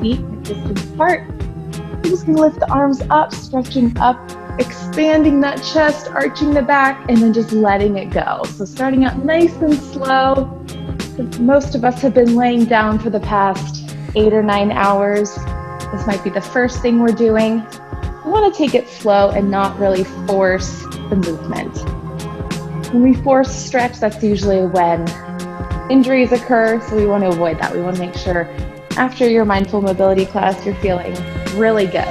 feet distance apart. You're just going to lift the arms up, stretching up, expanding that chest, arching the back, and then just letting it go. So starting out nice and slow. Most of us have been laying down for the past 8 or 9 hours. This might be the first thing we're doing. We want to take it slow and not really force the movement. When we force stretch, that's usually when injuries occur, so we want to avoid that. We want to make sure after your mindful mobility class, you're feeling really good.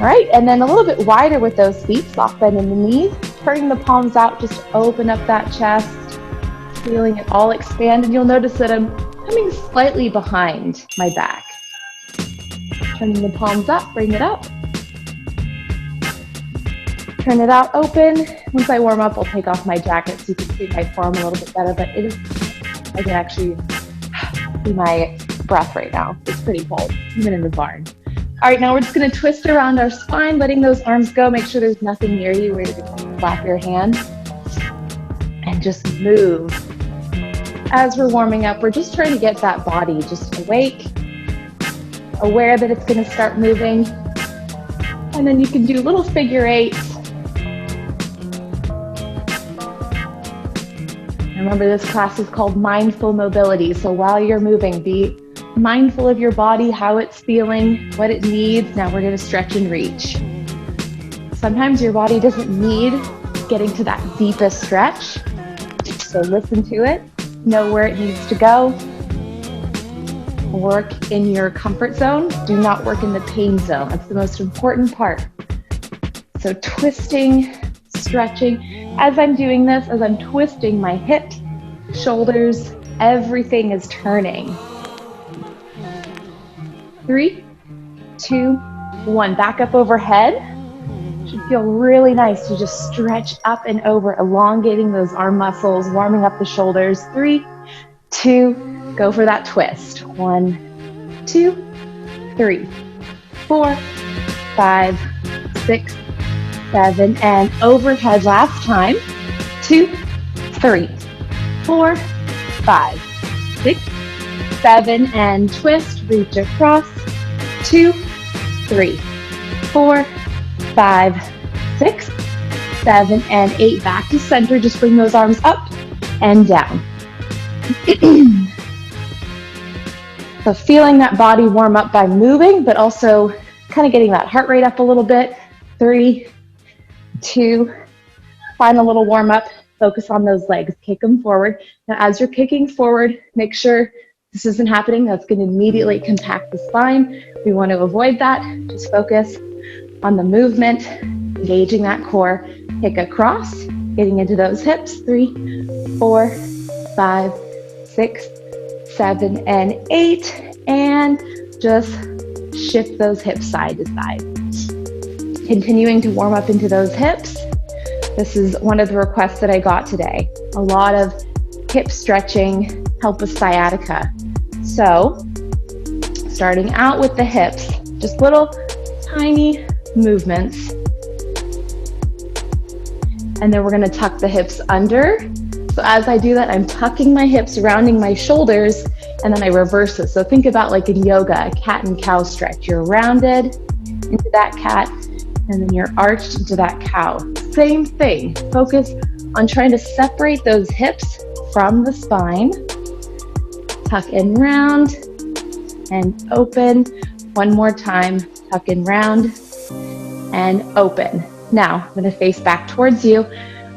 All right, and then a little bit wider with those feet, soft bend in the knees, turning the palms out, just open up that chest, feeling it all expand, and you'll notice that I'm coming slightly behind my back. Turning the palms up, bring it up. Turn it out, open. Once I warm up, I'll take off my jacket so you can see my form a little bit better, but I can actually see my breath right now. It's pretty cold, even in the barn. All right, now we're just gonna twist around our spine, letting those arms go. Make sure there's nothing near you where you're gonna flap your hand. And just move. As we're warming up, we're just trying to get that body just awake, aware that it's gonna start moving. And then you can do little figure eights. Remember, this class is called Mindful Mobility. So while you're moving, be mindful of your body, how it's feeling, what it needs. Now we're gonna stretch and reach. Sometimes your body doesn't need getting to that deepest stretch. So listen to it, know where it needs to go. Work in your comfort zone. Do not work in the pain zone. That's the most important part. So twisting, stretching. As I'm doing this, as I'm twisting my hips, shoulders, everything is turning. 3, 2, 1. Back up overhead. Should feel really nice to just stretch up and over, elongating those arm muscles, warming up the shoulders. 3, 2, go for that twist. 1, 2, 3, 4, 5, 6, 7, and overhead last time. 2, 3, 4, 5, 6, 7, and twist, reach across. 2, 3, 4, 5, 6, 7, and 8. Back to center. Just bring those arms up and down. So feeling that body warm up by moving, but also kind of getting that heart rate up a little bit. 3, 2, final little warm up. Focus on those legs. Kick them forward. Now, as you're kicking forward, make sure this isn't happening. That's going to immediately compact the spine. We want to avoid that. Just focus on the movement, engaging that core. Kick across, getting into those hips. 3, 4, 5, 6, 7, and 8. And just shift those hips side to side. Continuing to warm up into those hips. This is one of the requests that I got today. A lot of hip stretching, help with sciatica. So, starting out with the hips, just little tiny movements. And then we're gonna tuck the hips under. So as I do that, I'm tucking my hips, rounding my shoulders, and then I reverse it. So think about like in yoga, a cat and cow stretch. You're rounded into that cat, and then you're arched into that cow. Same thing. Focus on trying to separate those hips from the spine. Tuck and round and open. One more time. Tuck and round and open. Now I'm going to face back towards you.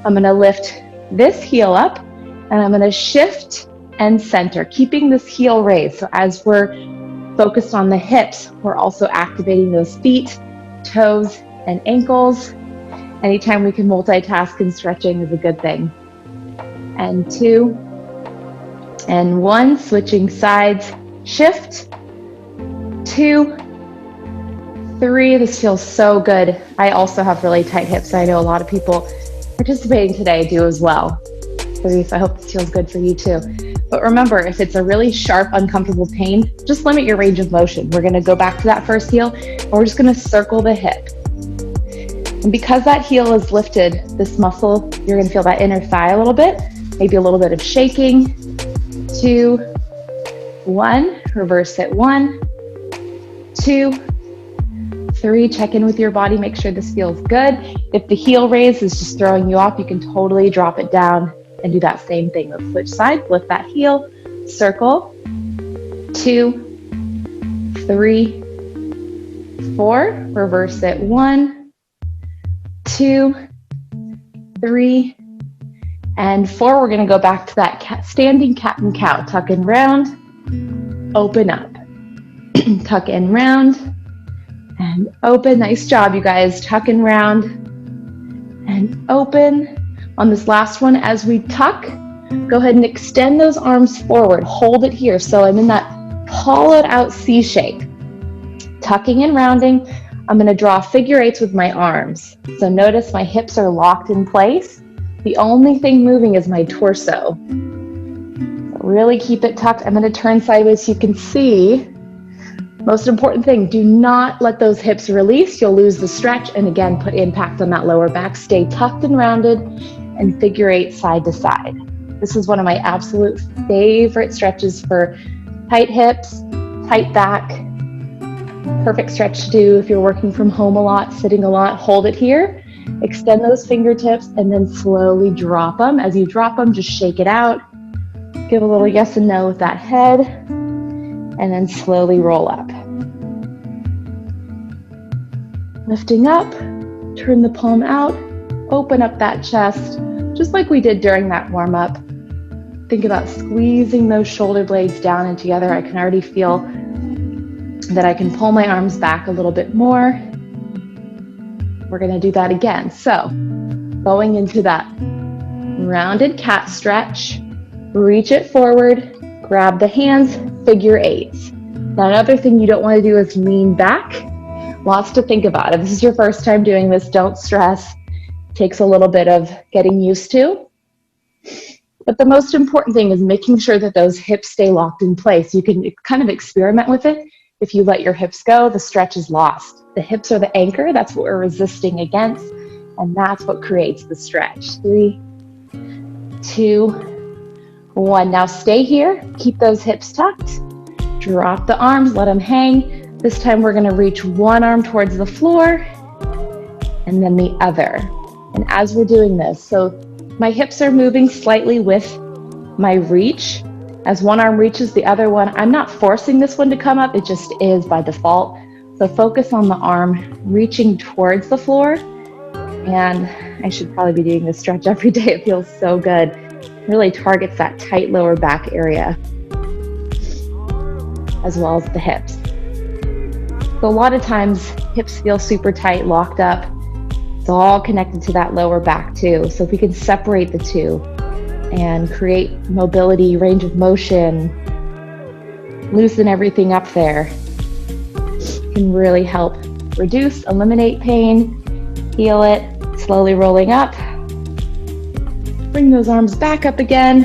I'm going to lift this heel up and I'm going to shift and center, keeping this heel raised. So as we're focused on the hips, we're also activating those feet, toes, and ankles. Anytime we can multitask and stretching is a good thing. And 2, and 1, switching sides, shift, 2, 3. This feels so good. I also have really tight hips. I know a lot of people participating today do as well. 3, so I hope this feels good for you too. But remember, if it's a really sharp, uncomfortable pain, just limit your range of motion. We're gonna go back to that first heel, and we're just gonna circle the hip. And because that heel is lifted, this muscle, you're gonna feel that inner thigh a little bit, maybe a little bit of shaking. 2, 1, reverse it. 1, 2, 3. Check in with your body. Make sure this feels good. If the heel raise is just throwing you off, you can totally drop it down and do that same thing. Let's switch sides. Lift that heel. Circle. 2, 3, 4. Reverse it. 1, 2, 3, and 4. We're going to go back to that standing cat and cow. Tuck and round. Open up. Tuck and round. And open. Nice job, you guys. Tuck and round. And open. On this last one, as we tuck, go ahead and extend those arms forward. Hold it here. So I'm in that hollowed out C shape. Tucking and rounding. I'm going to draw figure eights with my arms. So notice my hips are locked in place. The only thing moving is my torso. Really keep it tucked. I'm going to turn sideways so you can see. Most important thing, do not let those hips release. You'll lose the stretch and again, put impact on that lower back. Stay tucked and rounded and figure eight side to side. This is one of my absolute favorite stretches for tight hips, tight back. Perfect stretch to do if you're working from home a lot, sitting a lot. Hold it here. Extend those fingertips and then slowly drop them. As you drop them, just shake it out. Give a little yes and no with that head, and then slowly roll up. Lifting up, turn the palm out, open up that chest, just like we did during that warm up. Think about squeezing those shoulder blades down and together. I can already feel that I can pull my arms back a little bit more. We're going to do that again. So going into that rounded cat stretch, reach it forward, grab the hands, figure eights. Now another thing you don't want to do is lean back. Lots to think about. If this is your first time doing this, don't stress. It takes a little bit of getting used to. But the most important thing is making sure that those hips stay locked in place. You can kind of experiment with it. If you let your hips go, the stretch is lost. The hips are the anchor. That's what we're resisting against. And that's what creates the stretch. 3, 2, 1. Now stay here. Keep those hips tucked. Drop the arms. Let them hang. This time we're going to reach one arm towards the floor and then the other. And as we're doing this, so my hips are moving slightly with my reach. As one arm reaches the other one, I'm not forcing this one to come up. It just is by default. So focus on the arm reaching towards the floor. And I should probably be doing this stretch every day. It feels so good. It really targets that tight lower back area as well as the hips. So a lot of times hips feel super tight, locked up. It's all connected to that lower back too. So if we can separate the two and create mobility, range of motion, loosen everything up there, can really help reduce, eliminate pain, heal it, slowly rolling up. Bring those arms back up again.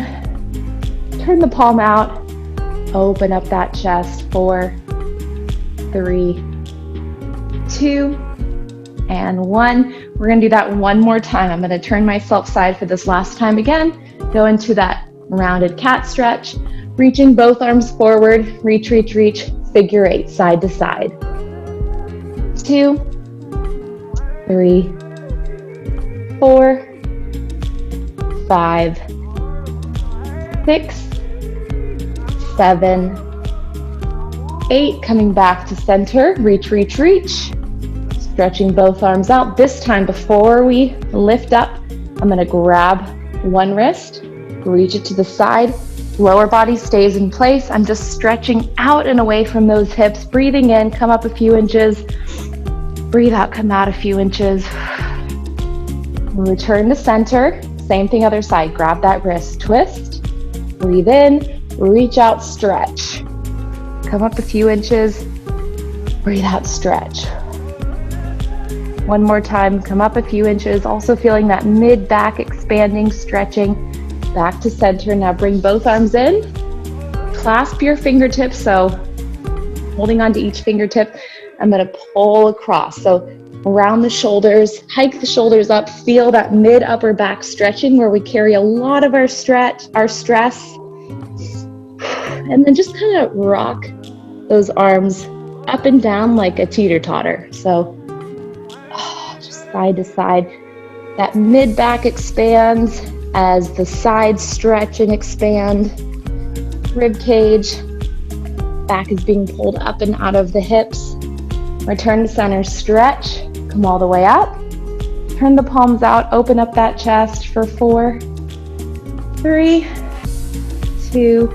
Turn the palm out. Open up that chest. 4, 3, 2, and 1. We're going to do that one more time. I'm going to turn myself side for this last time again. Go into that rounded cat stretch, reaching both arms forward, reach, reach, reach, figure eight, side to side. 2, 3, 4, 5, 6, 7, 8. Coming back to center, reach, reach, reach. Stretching both arms out. This time, before we lift up, I'm going to grab one wrist, reach it to the side. Lower body stays in place. I'm just stretching out and away from those hips. Breathing in, come up a few inches. Breathe out, come out a few inches. Return to center. Same thing other side. Grab that wrist, twist. Breathe in, reach out, stretch. Come up a few inches. Breathe out, stretch. One more time, come up a few inches. Also feeling that mid-back expanding, stretching. Back to center. Now bring both arms in. Clasp your fingertips. So holding on to each fingertip, I'm going to pull across. So around the shoulders, hike the shoulders up. Feel that mid-upper back stretching where we carry a lot of our stress. And then just kind of rock those arms up and down like a teeter-totter. So just side to side. That mid-back expands as the sides stretch and expand. Rib cage, back is being pulled up and out of the hips. Return to center, stretch, come all the way up. Turn the palms out, open up that chest for 4, 3, 2,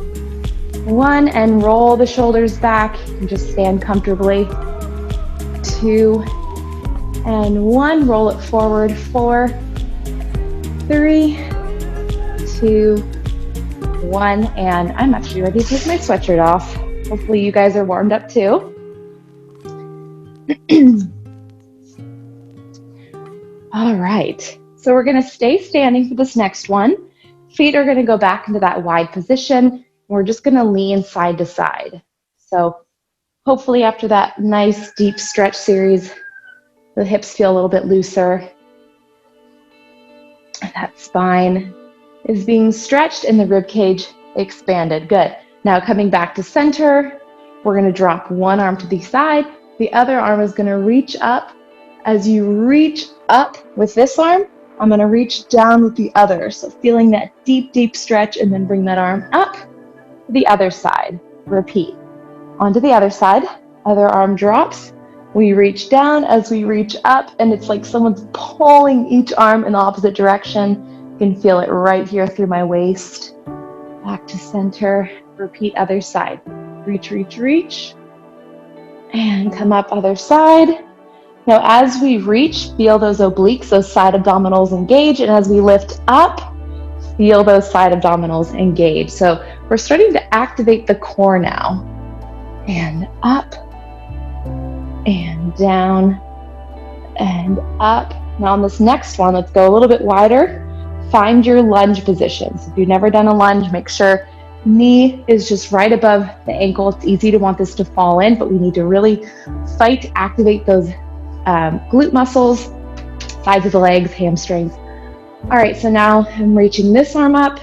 1, and roll the shoulders back and just stand comfortably. 2 and 1, roll it forward. 4, 3, 2, 1, and I'm actually ready to take my sweatshirt off. Hopefully you guys are warmed up too. All right, so we're gonna stay standing for this next one. Feet are gonna go back into that wide position. We're just gonna lean side to side. So hopefully after that nice deep stretch series, the hips feel a little bit looser. That spine is being stretched and the rib cage expanded. Good. Now coming back to center, we're gonna drop one arm to the side. The other arm is gonna reach up. As you reach up with this arm, I'm gonna reach down with the other. So feeling that deep, deep stretch, and then bring that arm up to the other side. Repeat. Onto the other side, other arm drops. We reach down as we reach up, and it's like someone's pulling each arm in the opposite direction. You can feel it right here through my waist. Back to center, repeat other side. Reach, reach, reach, and come up other side. Now, as we reach, feel those obliques, those side abdominals engage, and as we lift up, feel those side abdominals engage. So we're starting to activate the core now. And up, and down, and up. Now on this next one, let's go a little bit wider. Find your lunge position. So if you've never done a lunge, make sure knee is just right above the ankle. It's easy to want this to fall in, but we need to really fight to activate those glute muscles, sides of the legs, hamstrings. All right, so now I'm reaching this arm up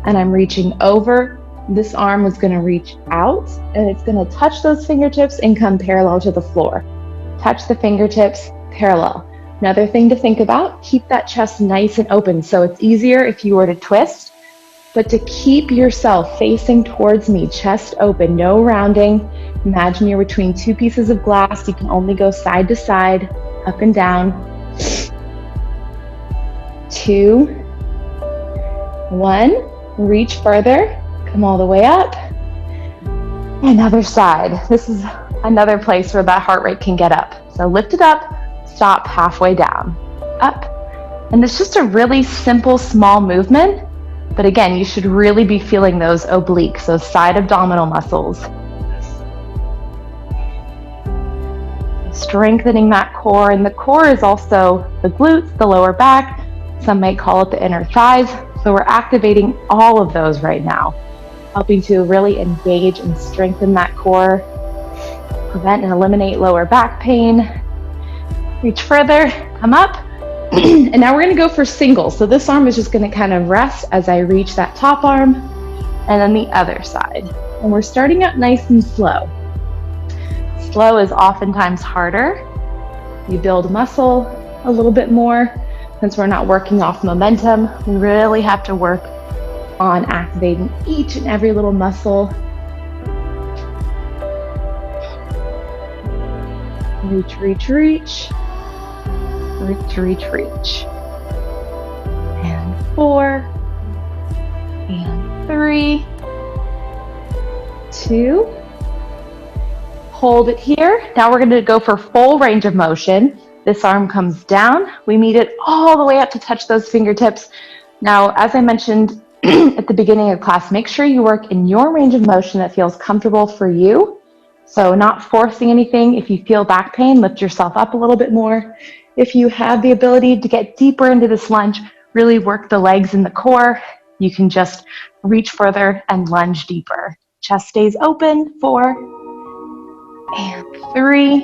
and I'm reaching over. This arm is going to reach out and it's going to touch those fingertips and come parallel to the floor. Touch the fingertips, parallel. Another thing to think about, keep that chest nice and open. So it's easier if you were to twist, but to keep yourself facing towards me, chest open, no rounding. Imagine you're between two pieces of glass. You can only go side to side, up and down. 2, 1, reach further, come all the way up. Another side. This is another place where that heart rate can get up. So lift it up, stop halfway down, up. And it's just a really simple, small movement. But again, you should really be feeling those obliques, those side abdominal muscles. Strengthening that core, and the core is also the glutes, the lower back. Some might call it the inner thighs. So we're activating all of those right now, helping to really engage and strengthen that core, prevent and eliminate lower back pain. Reach further, come up. And now we're going to go for singles. So this arm is just going to kind of rest as I reach that top arm, and then the other side. And we're starting out nice and slow. Slow is oftentimes harder. You build muscle a little bit more. Since we're not working off momentum, we really have to work on activating each and every little muscle. Reach, reach, reach. Reach, reach, reach. And 4, and 3, 2. Hold it here. Now we're going to go for full range of motion. This arm comes down. We meet it all the way up to touch those fingertips. Now, as I mentioned at the beginning of class, make sure you work in your range of motion that feels comfortable for you. So not forcing anything. If you feel back pain, lift yourself up a little bit more. If you have the ability to get deeper into this lunge, really work the legs and the core, you can just reach further and lunge deeper. Chest stays open. 4, and 3,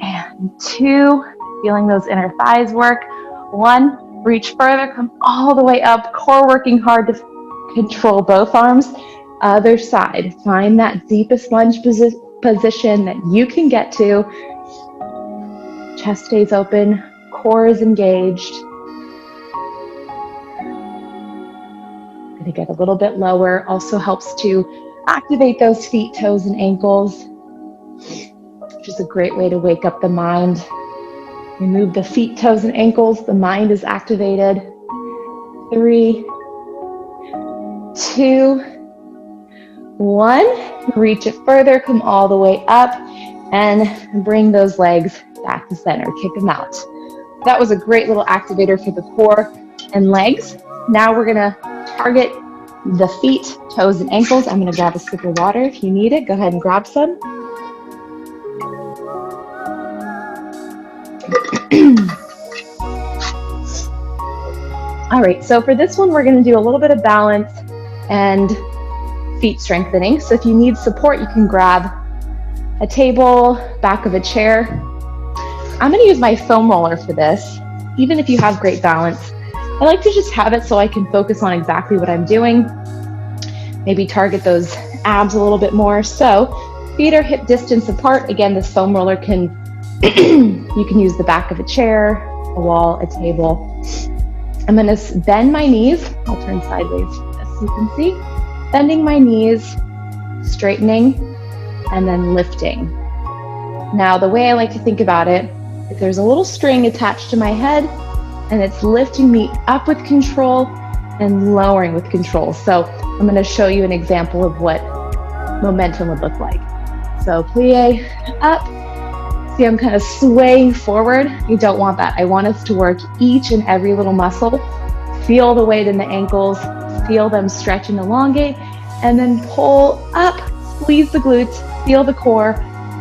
and 2. Feeling those inner thighs work. 1, reach further, come all the way up. Core working hard to control both arms. Other side. Find that deepest lunge position that you can get to. Chest stays open, core is engaged. Gonna get a little bit lower. Also helps to activate those feet, toes, and ankles, which is a great way to wake up the mind. Remove the feet, toes, and ankles. The mind is activated. 3, 2, 1. Reach it further. Come all the way up and bring those legs back to center. Kick them out. That was a great little activator for the core and legs. Now we're going to target the feet, toes, and ankles. I'm going to grab a sip of water. If you need it, go ahead and grab some. All right, so for this one, we're going to do a little bit of balance and feet strengthening. So if you need support, you can grab a table, back of a chair. I'm going to use my foam roller for this, even if you have great balance. I like to just have it so I can focus on exactly what I'm doing. Maybe target those abs a little bit more. So feet are hip distance apart. Again, this foam roller can, you can use the back of a chair, a wall, a table. I'm going to bend my knees. I'll turn sideways as you can see. Bending my knees, straightening, and then lifting. Now, the way I like to think about it, if there's a little string attached to my head, and it's lifting me up with control and lowering with control. So I'm going to show you an example of what momentum would look like. So plie up. See, I'm kind of swaying forward. You don't want that. I want us to work each and every little muscle. Feel the weight in the ankles, feel them stretch and elongate, and then pull up, squeeze the glutes, feel the core,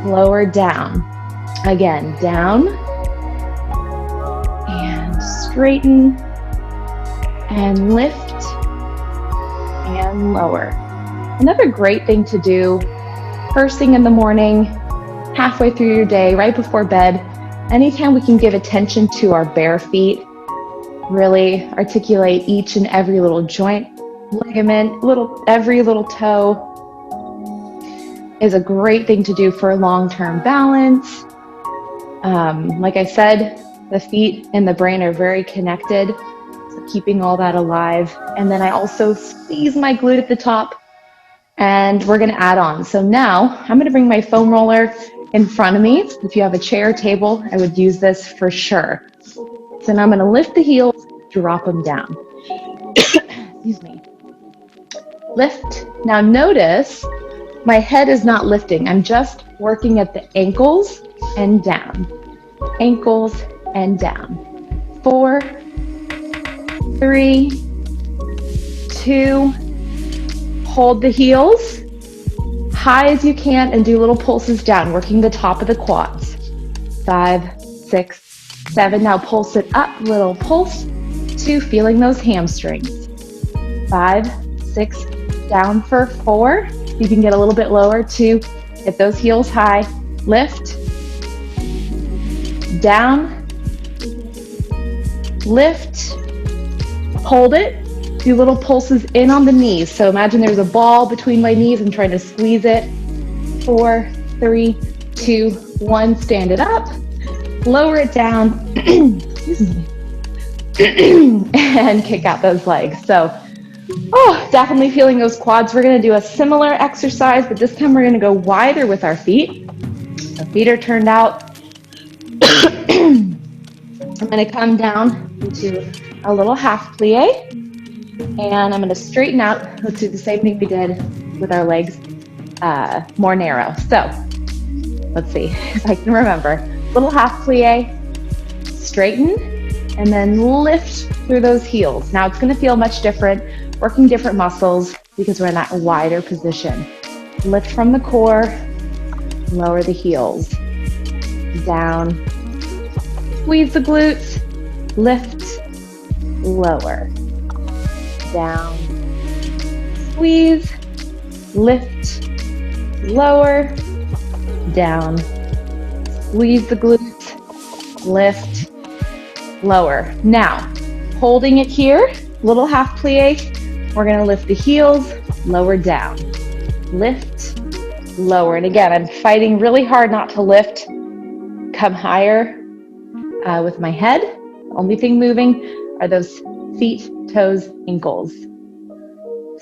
lower down. Again, down, and straighten, and lift, and lower. Another great thing to do first thing in the morning, halfway through your day, right before bed, anytime we can give attention to our bare feet, really articulate each and every little joint, ligament, every little toe is a great thing to do for long-term balance. Like I said, the feet and the brain are very connected, so keeping all that alive. And then I also squeeze my glute at the top, and we're going to add on. So now I'm going to bring my foam roller in front of me. If you have a chair or table, I would use this for sure. So now I'm going to lift the heels, drop them down. Excuse me. Lift. Now notice my head is not lifting. I'm just working at the ankles and down. Ankles and down. 4, 3, 2, hold the heels high as you can and do little pulses down, working the top of the quads. 5, 6, 7. Now pulse it up, little pulse. 2, feeling those hamstrings. 5, 6, down for 4. You can get a little bit lower. 2, get those heels high. Lift, down, lift, hold it. Do little pulses in on the knees. So imagine there's a ball between my knees. I'm trying to squeeze it. 4, 3, 2, 1. Stand it up. Lower it down. Excuse me. And kick out those legs. So, definitely feeling those quads. We're going to do a similar exercise, but this time we're going to go wider with our feet. The feet are turned out. I'm going to come down into a little half plie. And I'm going to straighten out. Let's do the same thing we did with our legs, more narrow. So let's see if I can remember. Little half plie, straighten, and then lift through those heels. Now it's going to feel much different, working different muscles because we're in that wider position. Lift from the core, lower the heels, down, squeeze the glutes, lift, lower. Down, squeeze, lift, lower, down, squeeze the glutes, lift, lower. Now, holding it here, little half plie, we're going to lift the heels, lower down, lift, lower. And again, I'm fighting really hard not to lift, come higher with my head. The only thing moving are those feet, toes, ankles.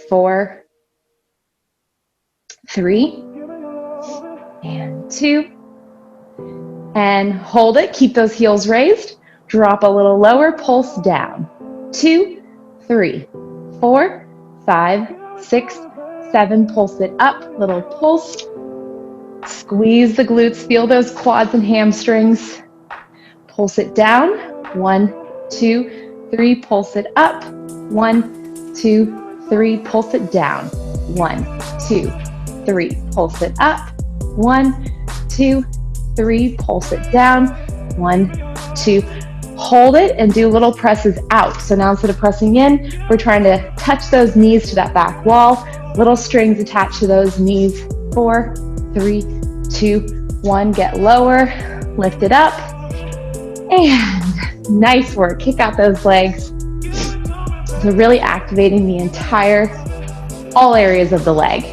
4, 3, and 2, and hold it. Keep those heels raised. Drop a little lower, pulse down. 2, 3, 4, 5, 6, 7, pulse it up, little pulse. Squeeze the glutes, feel those quads and hamstrings. Pulse it down. 1, 2, 3, pulse it up. 1, 2, 3, pulse it down. 1, 2, 3, pulse it up. 1, 2, 3, pulse it down. 1, 2, hold it and do little presses out. So now instead of pressing in, we're trying to touch those knees to that back wall. Little strings attached to those knees. 4, 3, 2, 1. Get lower, lift it up, and nice work. Kick out those legs. So really activating the entire, all areas of the leg.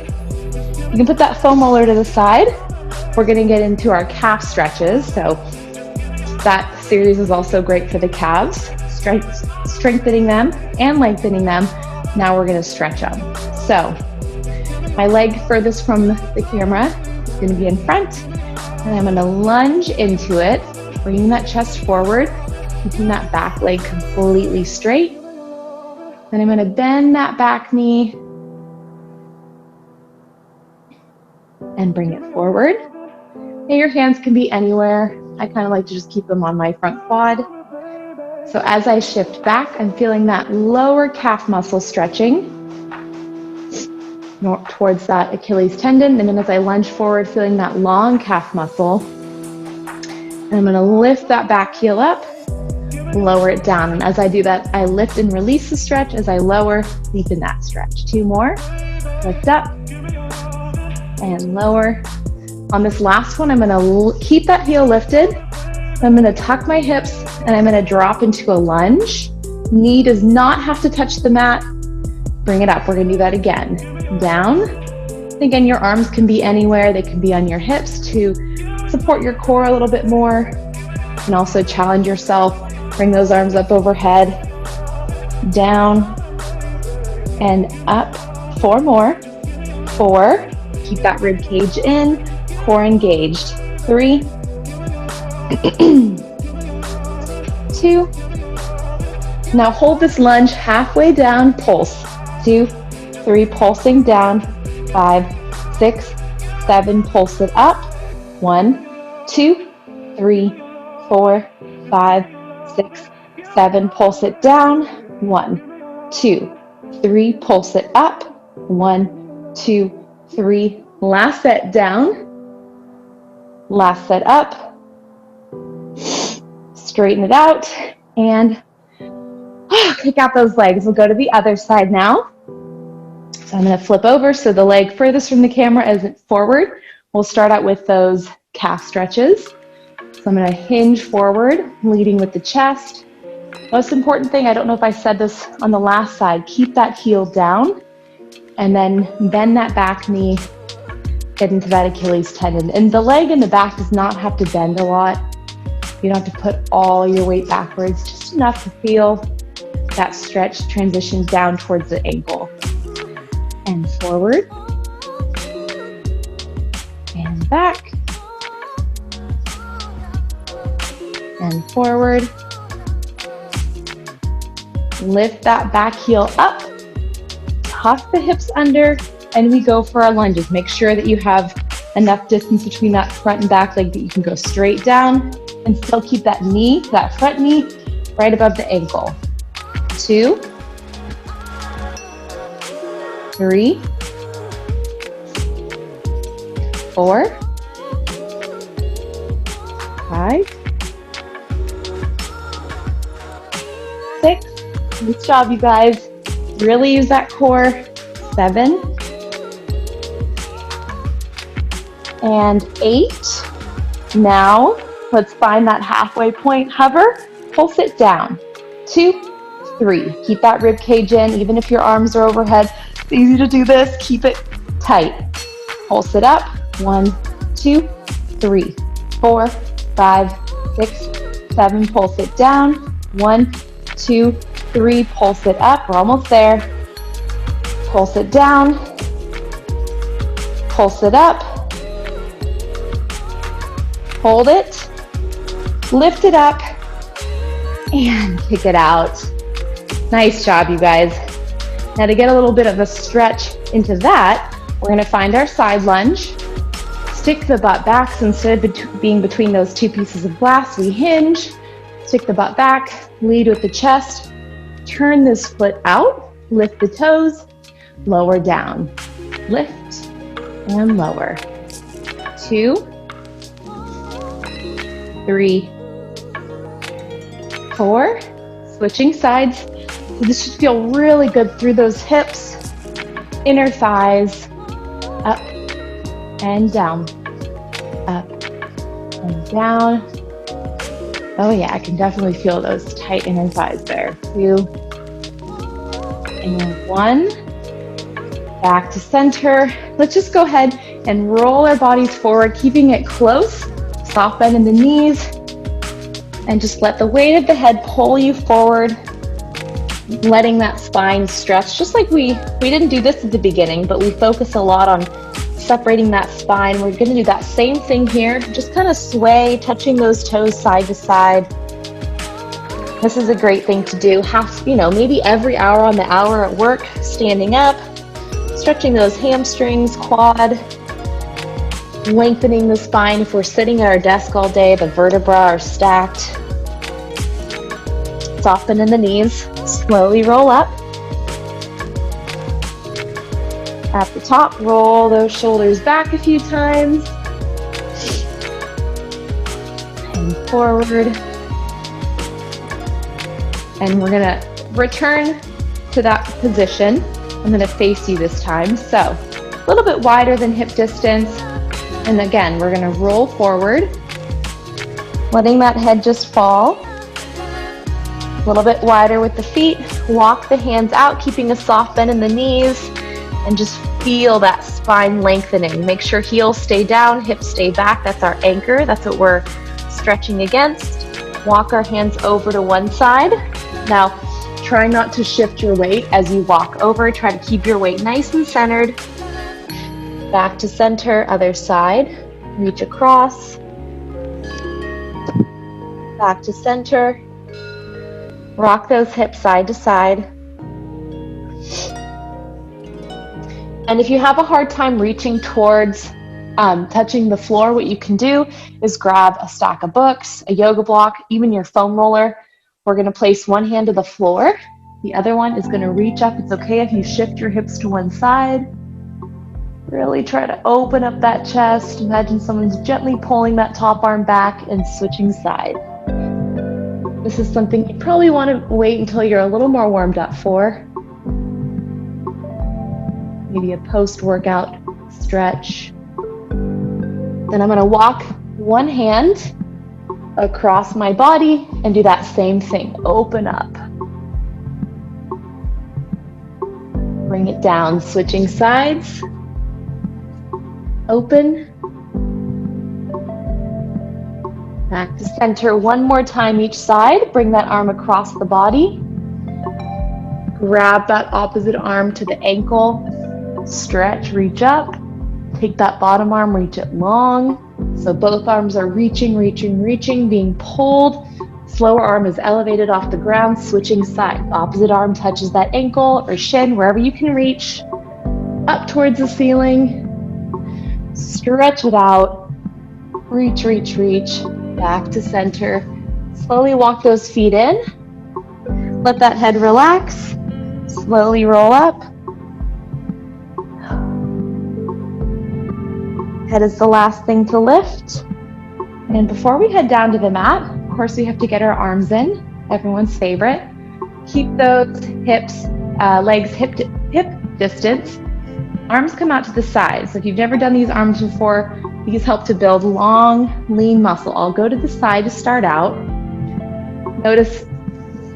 You can put that foam roller to the side. We're going to get into our calf stretches. So that series is also great for the calves, strengthening them and lengthening them. Now we're going to stretch them. So my leg furthest from the camera is going to be in front, and I'm going to lunge into it, bringing that chest forward, keeping that back leg completely straight. Then I'm going to bend that back knee and bring it forward. And your hands can be anywhere. I kind of like to just keep them on my front quad. So as I shift back, I'm feeling that lower calf muscle stretching towards that Achilles tendon. And then as I lunge forward, feeling that long calf muscle. And I'm going to lift that back heel up, lower it down. And as I do that, I lift and release the stretch. As I lower, deepen that stretch. 2 more. Lift up and lower. On this last one, I'm going to keep that heel lifted. I'm going to tuck my hips and I'm going to drop into a lunge. Knee does not have to touch the mat. Bring it up. We're going to do that again. Down. Again, your arms can be anywhere. They can be on your hips to support your core a little bit more. And also challenge yourself. Bring those arms up overhead. Down and up. 4 more. 4. Keep that rib cage in. Core engaged. 3, 2. Now hold this lunge halfway down, pulse. 2, 3, pulsing down. 5, 6, 7, pulse it up. 1, 2, 3, 4, 5, 6, 7, pulse it down. 1, 2, 3, pulse it up. 1, 2, 3. Last set down. Last set up. Straighten it out and kick out those legs. We'll go to the other side now. So I'm going to flip over so the leg furthest from the camera isn't forward. We'll start out with those calf stretches. So I'm going to hinge forward, leading with the chest. Most important thing, I don't know if I said this on the last side, keep that heel down and then bend that back knee, get into that Achilles tendon. And the leg in the back does not have to bend a lot. You don't have to put all your weight backwards, just enough to feel that stretch transition down towards the ankle. And forward. And back. And forward. Lift that back heel up. Tuck the hips under. And we go for our lunges. Make sure that you have enough distance between that front and back leg that you can go straight down and still keep that knee, that front knee, right above the ankle. 2, 3, 4, 5, 6. Nice job, you guys. Really use that core. 7. And 8. Now, let's find that halfway point. Hover, pulse it down. 2, 3. Keep that rib cage in, even if your arms are overhead. It's easy to do this. Keep it tight. Pulse it up. 1, 2, 3, 4, 5, 6, 7. Pulse it down. 1, 2, 3. Pulse it up. We're almost there. Pulse it down. Pulse it up. Hold it. Lift it up. And kick it out. Nice job, you guys. Now to get a little bit of a stretch into that, we're going to find our side lunge. Stick the butt back. So instead of being between those two pieces of glass, we hinge. Stick the butt back, lead with the chest. Turn this foot out, lift the toes, lower down. Lift and lower. 2, 3, 4. Switching sides. So this should feel really good through those hips, inner thighs, up and down, up and down. Oh yeah, I can definitely feel those tight inner thighs there. 2 and 1. Back to center. Let's just go ahead and roll our bodies forward, keeping it close. Soft bend in the knees. And just let the weight of the head pull you forward, letting that spine stretch. Just like we didn't do this at the beginning, but we focus a lot on separating that spine. We're gonna do that same thing here. Just kind of sway, touching those toes side to side. This is a great thing to do. Maybe every hour on the hour at work, standing up, stretching those hamstrings, quad, lengthening the spine. If we're sitting at our desk all day, the vertebrae are stacked. Soften in the knees, slowly roll up. At the top, roll those shoulders back a few times. And forward. And we're gonna return to that position. I'm gonna face you this time. So, a little bit wider than hip distance. And again, we're gonna roll forward, letting that head just fall. A little bit wider with the feet. Walk the hands out, keeping a soft bend in the knees, and just feel that spine lengthening. Make sure heels stay down, hips stay back. That's our anchor. That's what we're stretching against. Walk our hands over to one side. Now, try not to shift your weight as you walk over. Try to keep your weight nice and centered. Back to center, other side. Reach across. Back to center. Rock those hips side to side. And if you have a hard time reaching towards touching the floor, what you can do is grab a stack of books, a yoga block, even your foam roller. We're going to place one hand to the floor. The other one is going to reach up. It's okay if you shift your hips to one side. Really try to open up that chest. Imagine someone's gently pulling that top arm back and switching side. This is something you probably want to wait until you're a little more warmed up for. Maybe a post-workout stretch. Then I'm going to walk one hand across my body and do that same thing. Open up. Bring it down, switching sides. Open. Back to center one more time each side. Bring that arm across the body. Grab that opposite arm to the ankle. Stretch, reach up. Take that bottom arm, reach it long. So both arms are reaching, being pulled. Slower arm is elevated off the ground, switching sides. Opposite arm touches that ankle or shin, wherever you can reach. Up towards the ceiling. Stretch it out. Reach. Back to center. Slowly walk those feet in. Let that head relax. Slowly roll up. Head is the last thing to lift. And before we head down to the mat, of course we have to get our arms in, everyone's favorite. Keep those legs hip distance. Arms come out to the side. So if you've never done these arms before, these help to build long, lean muscle. I'll go to the side to start out. Notice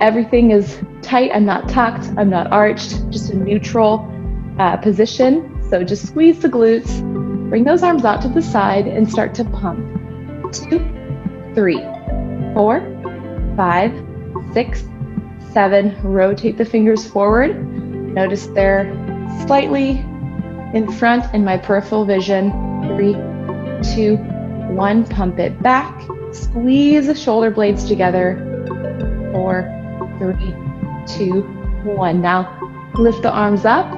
everything is tight. I'm not tucked, I'm not arched, just a neutral position. So just squeeze the glutes. Bring those arms out to the side and start to pump. 2, 3, 4, 5, 6, 7. Rotate the fingers forward. Notice they're slightly in front in my peripheral vision. 3, 2, 1. Pump it back. Squeeze the shoulder blades together. 4, 3, 2, 1. Now lift the arms up,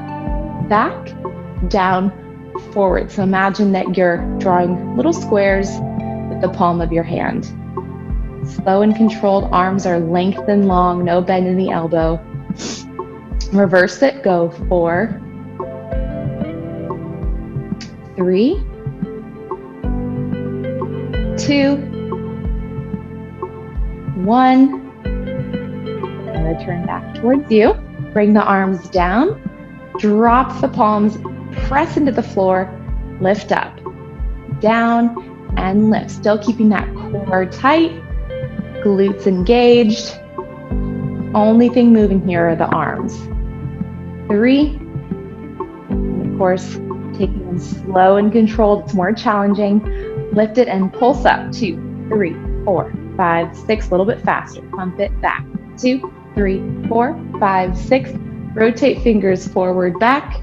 back, down, forward. So imagine that you're drawing little squares with the palm of your hand. Slow and controlled, arms are lengthened long, no bend in the elbow. Reverse it, go 4, 3, 2, 1. I'm going to turn back towards you. Bring the arms down, drop the palms, press into the floor, lift up, down, and lift. Still keeping that core tight, glutes engaged. Only thing moving here are the arms. 3, and of course, taking them slow and controlled, it's more challenging. Lift it and pulse up. 2, 3, 4, 5, 6, a little bit faster. Pump it back. 2, 3, 4, 5, 6. Rotate fingers forward, back.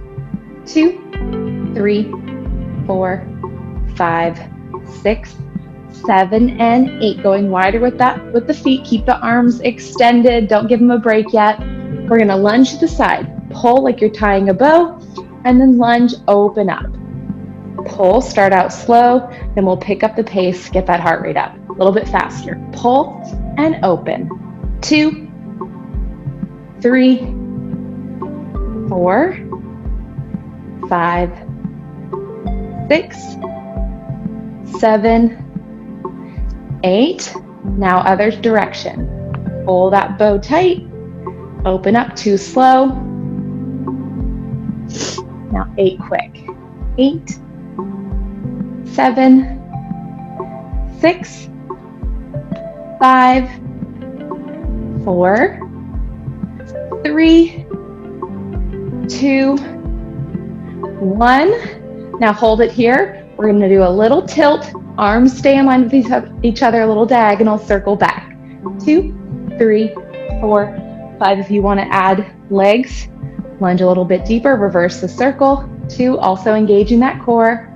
2, 3, 4, 5, 6, 7, and 8. Going wider with with the feet. Keep the arms extended. Don't give them a break yet. We're going to lunge to the side. Pull like you're tying a bow, and then lunge, open up. Pull, start out slow, then we'll pick up the pace, get that heart rate up. A little bit faster. Pull and open. 2, 3, 4, 5, 6, 7, 8. Now other direction. Pull that bow tight. Open up, 2 slow. Now 8 quick. 8, 7, 6, 5, 4, 3, 2, 1. Now hold it here. We're going to do a little tilt. Arms stay in line with each other, a little diagonal, circle back. 2, 3, 4, 5. If you want to add legs, lunge a little bit deeper, reverse the circle. 2, also engaging that core.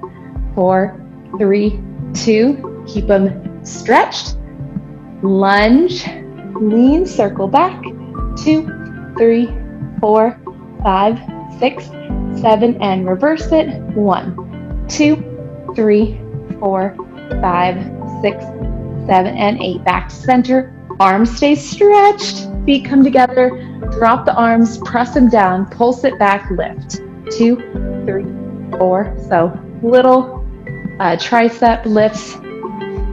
4, 3, 2. Keep them stretched. Lunge, lean, circle back. 2, 3, 4, 5, 6, 7, and reverse it. 1, 2, 3, 4, 5, 6, 7, and 8. Back to center. Arms stay stretched. Feet come together. Drop the arms, press them down, pulse it back, lift. 2, 3, 4. So little tricep lifts.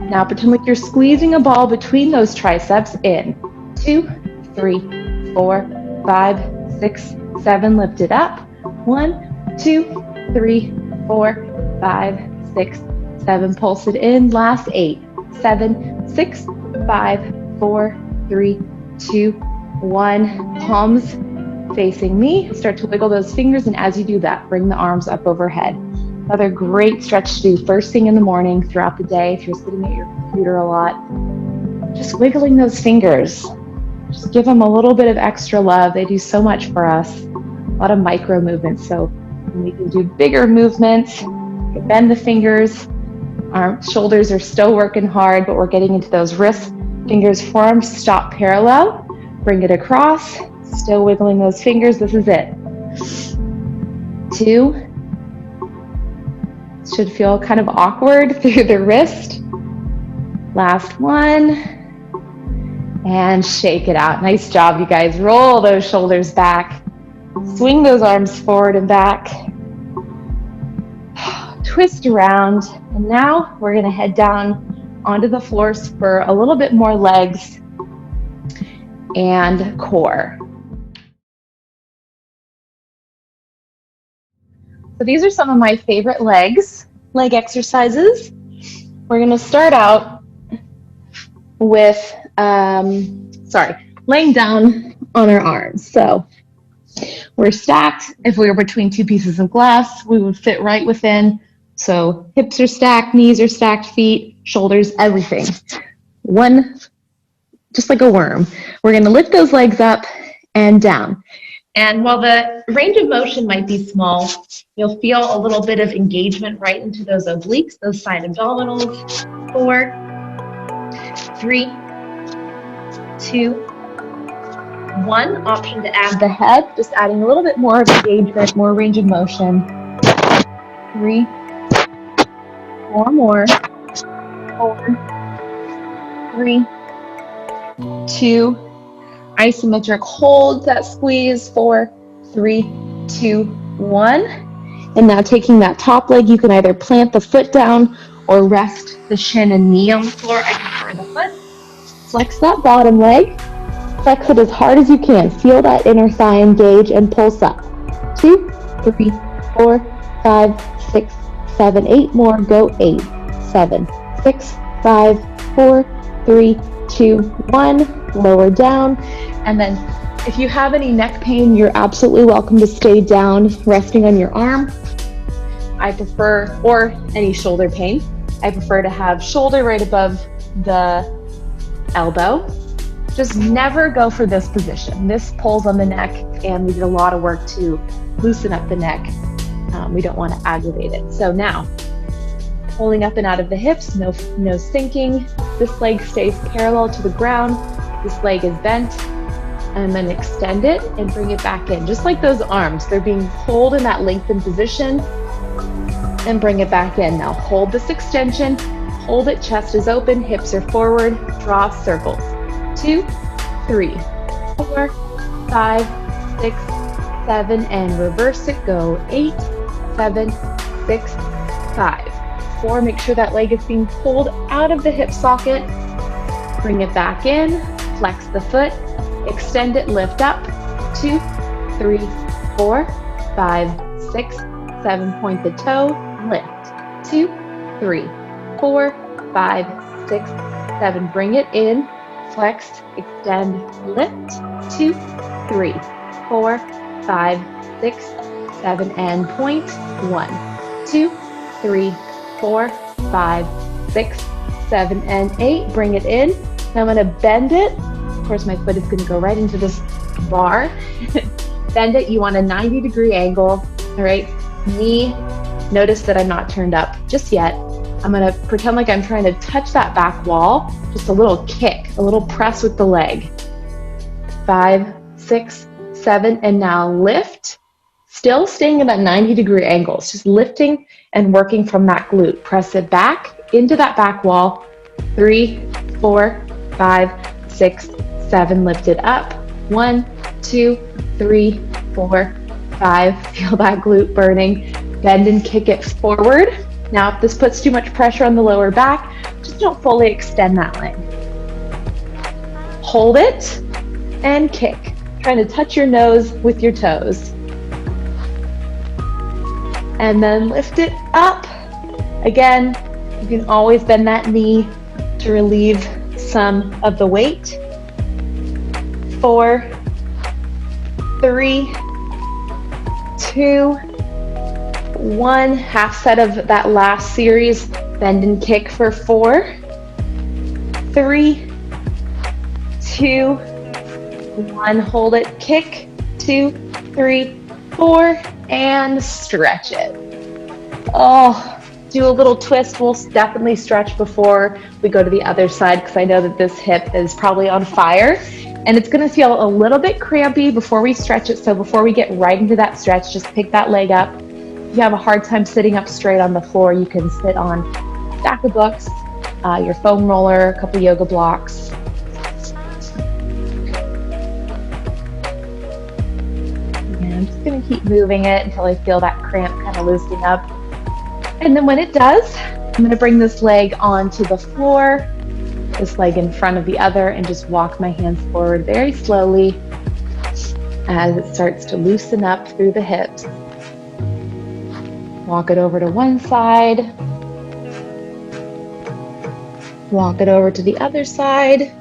Now pretend like you're squeezing a ball between those triceps. In 2, 3, 4, 5, 6, 7. Lift it up. 1, 2, 3, 4, 5, 6, 7. Pulse it in. Last 8, 7, 6, 5, 4, 3, 2, 1. Palms facing me. Start to wiggle those fingers, and as you do that, bring the arms up overhead. Another great stretch to do first thing in the morning, throughout the day, if you're sitting at your computer a lot. Just wiggling those fingers. Just give them a little bit of extra love. They do so much for us. A lot of micro movements. So we can do bigger movements. Bend the fingers. Our shoulders are still working hard, but we're getting into those wrists. Fingers, forearms, stop parallel. Bring it across. Still wiggling those fingers. This is it. 2. Should feel kind of awkward through the wrist. Last 1. And shake it out. Nice job, you guys. Roll those shoulders back. Swing those arms forward and back. Twist around. And now we're going to head down onto the floors for a little bit more legs and core. So these are some of my favorite leg exercises. We're going to start out with, laying down on our arms. So we're stacked. If we were between 2 pieces of glass, we would fit right within So hips are stacked, knees are stacked, feet, shoulders, everything. One, just like a worm. We're going to lift those legs up and down. And while the range of motion might be small, you'll feel a little bit of engagement right into those obliques, those side abdominals. 4, 3, 2, 1. Option to add the head, just adding a little bit more of engagement, more range of motion. 3, 4 more. 4, 3, 2. Isometric hold, that squeeze. 4, 3, 2, 1. And now taking that top leg, you can either plant the foot down or rest the shin and knee on the floor. I prefer the foot. Flex that bottom leg. Flex it as hard as you can. Feel that inner thigh engage and pulse up. 2, 3, 4, 5, 6, 7, 8 more. Go. 8, 7, 6, 5, 4, 3, 2, 1. Lower down. And then if you have any neck pain, you're absolutely welcome to stay down, resting on your arm. I prefer, or any shoulder pain, I prefer to have shoulder right above the elbow. Just never go for this position. This pulls on the neck, and we did a lot of work to loosen up the neck. We don't want to aggravate it. So now, pulling up and out of the hips, no sinking. This leg stays parallel to the ground. This leg is bent. And then extend it and bring it back in. Just like those arms, they're being pulled in that lengthened position, and bring it back in. Now hold this extension, hold it, chest is open, hips are forward, draw circles. 2, 3, 4, 5, 6, 7, and reverse it. Go. 8, 7, 6, 5, 4. Make sure that leg is being pulled out of the hip socket. Bring it back in, flex the foot, extend it, lift up. 2, 3, 4, 5, 6, 7. Point the toe, lift. 2, 3, 4, 5, 6, 7. Bring it in, flex, extend, lift. 2, 3, 4, 5, 6, 7, and point. 1, 2, 3, 4, 5, 6, 7, and 8. Bring it in. Now I'm going to bend it. Of course, my foot is going to go right into this bar. Bend it. You want a 90-degree angle. All right. Knee. Notice that I'm not turned up just yet. I'm going to pretend like I'm trying to touch that back wall. Just a little kick, a little press with the leg. 5, 6, 7, and now lift. Still staying in that 90-degree angle. It's just lifting and working from that glute. Press it back into that back wall. 3, 4, 5, 6, 7. Lift it up. 1, 2, 3, 4, 5. Feel that glute burning. Bend and kick it forward. Now, if this puts too much pressure on the lower back, just don't fully extend that leg. Hold it and kick. Trying to touch your nose with your toes. And then lift it up. Again, you can always bend that knee to relieve some of the weight. 4, 3, 2, 1. Half set of that last series. Bend and kick for 4, 3, 2, 1. Hold it. Kick. 2, 3, 4, and stretch it. Oh. Do a little twist. We'll definitely stretch before we go to the other side, because I know that this hip is probably on fire and it's going to feel a little bit crampy before we stretch it. So before we get right into that stretch, just pick that leg up. If you have a hard time sitting up straight on the floor, you can sit on a stack of books, your foam roller, a couple yoga blocks. And I'm just going to keep moving it until I feel that cramp kind of loosening up. And then when it does, I'm going to bring this leg onto the floor, this leg in front of the other, and just walk my hands forward very slowly as it starts to loosen up through the hips. Walk it over to one side. Walk it over to the other side.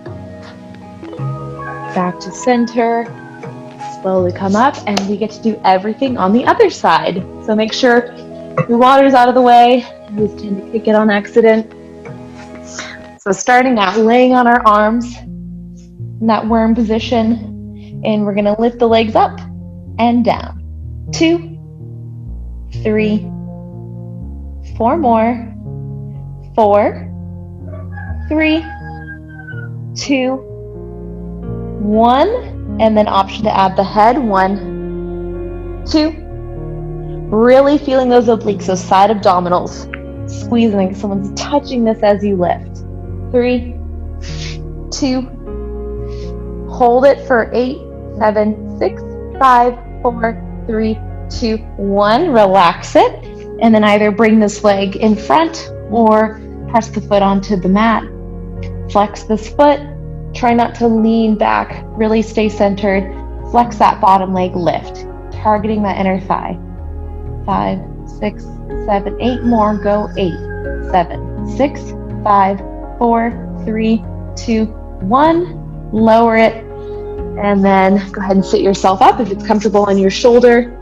Back to center. Slowly come up, and we get to do everything on the other side. So make sure Your water's out of the way. I always tend to kick it on accident. So starting out, laying on our arms in that worm position, and we're gonna lift the legs up and down. 2, 3, 4 more. 4, 3, 2, 1, and then option to add the head. 1, 2. Really feeling those obliques, those side abdominals. Squeezing like someone's touching this as you lift. 3, 2. Hold it for 8, 7, 6, 5, 4, 3, 2, 1. Relax it. And then either bring this leg in front or press the foot onto the mat. Flex this foot. Try not to lean back. Really stay centered. Flex that bottom leg, lift. Targeting that inner thigh. 5, 6, 7, 8 more. Go. 8, 7, 6, 5, 4, 3, 2, 1. Lower it. And then go ahead and sit yourself up if it's comfortable on your shoulder.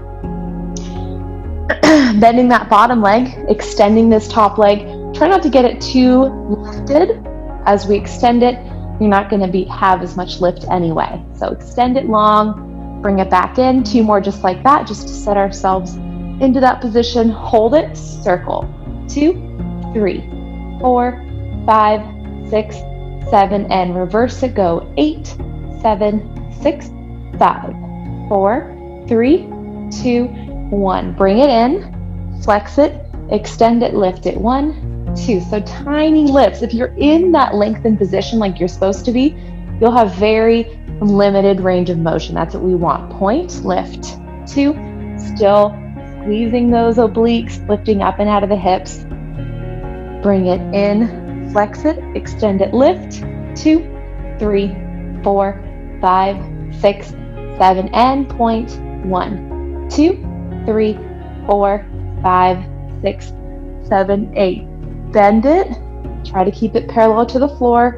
Bending that bottom leg, extending this top leg. Try not to get it too lifted. As we extend it, you're not going to have as much lift anyway. So extend it long, bring it back in. 2 more just like that, just to set ourselves into that position. Hold it, circle. 2, 3, 4, 5, 6, 7, and reverse it. Go. 8, 7, 6, 5, 4, 3, 2, 1. Bring it in, flex it, extend it, lift it. 1, 2. So tiny lifts. If you're in that lengthened position like you're supposed to be, you'll have very limited range of motion. That's what we want. Point, lift. 2, still squeezing those obliques, lifting up and out of the hips. Bring it in, flex it, extend it, lift. 2, 3, 4, 5, 6, 7, and point. 1, 2, 3, 4, 5, 6, 7, 8. Bend it. Try to keep it parallel to the floor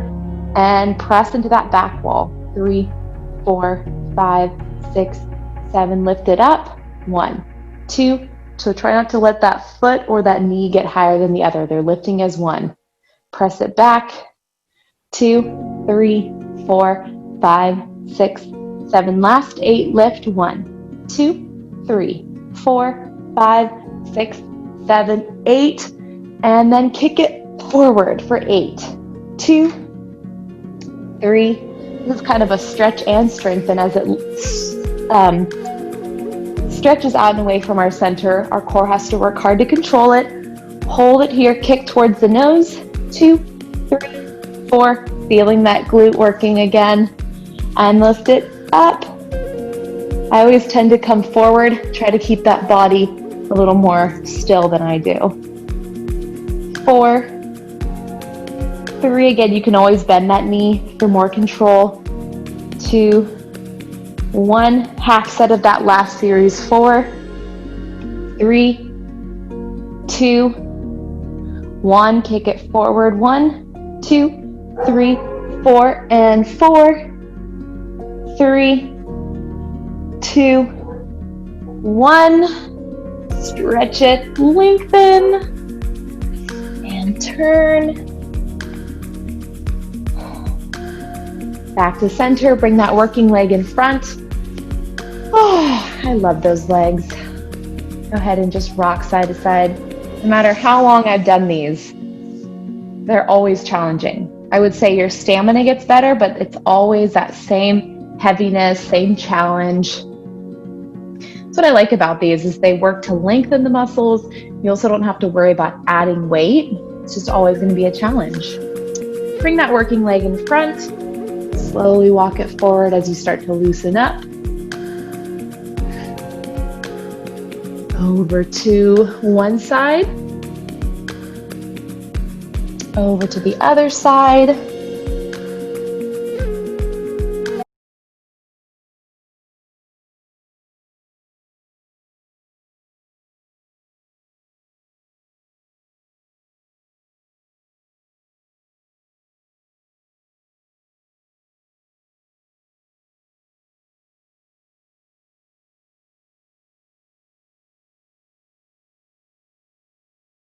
and press into that back wall. 3, 4, 5, 6, 7. Lift it up. 1, 2. So try not to let that foot or that knee get higher than the other. They're lifting as one. Press it back. 2, 3, 4, 5, 6, 7. Last 8. Lift. 1, 2, 3, 4, 5, 6, 7, 8. And then kick it forward for 8, 2, 3. This is kind of a stretch and strengthen as it stretches out and away from our center. Our core has to work hard to control it. Hold it here, kick towards the nose. 2, 3, 4. Feeling that glute working again. And lift it up. I always tend to come forward, try to keep that body a little more still than I do. 4, 3. Again, you can always bend that knee for more control. 2, 1. Half set of that last series. 4, 3, 2, 1. Kick it forward. 1, 2, 3, 4, and 4, 3, 2, 1. Stretch it, lengthen, and turn. Back to center, bring that working leg in front. Oh, I love those legs. Go ahead and just rock side to side. No matter how long I've done these, they're always challenging. I would say your stamina gets better, but it's always that same heaviness, same challenge. That's what I like about these is they work to lengthen the muscles. You also don't have to worry about adding weight. It's just always going to be a challenge. Bring that working leg in front. Slowly walk it forward as you start to loosen up. Over to one side. Over to the other side.